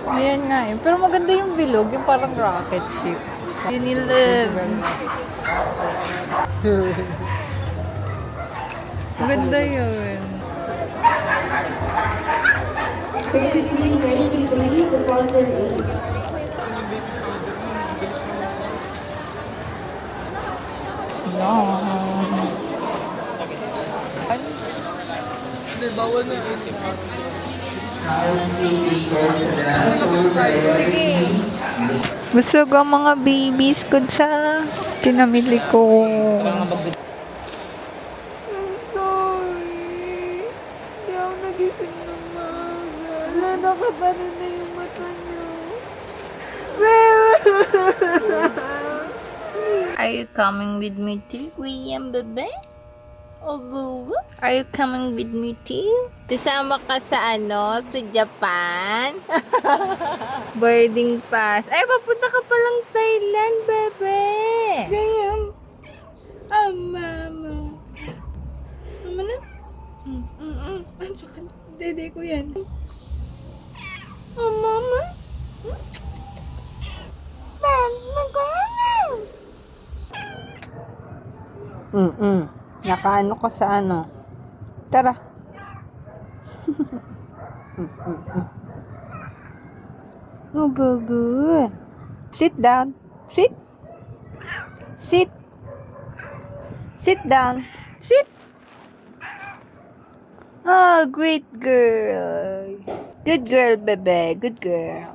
Ayan nga eh. Pero maganda yung bilog, yung parang rocket ship. Unilev. Maganda yun. Basically, ready to believe the further age. Hindi, bawal na. Malabas na tayo. Gusto ko ang mga babies ko sa pinamili ko. Gusto ko nga mag- I'm sorry. Hindi ako nagising ng maaga. Wala, nakapanin na yung mata niyo. Are you coming with me too, William, bebe? Oh, are you coming with me too? Kasama ka sa sa Japan? Boarding pass. Ay, papunta ka palang Thailand, bebe. Ganyan. Mama. Mama na? Ang sakit. Dede ko yan. Mama? Mama ko Nakaano ka sa ano? Tara. Oh, baby. Sit down. Sit. Sit. Sit down. Sit. Oh, great girl. Good girl, bebe. Good girl.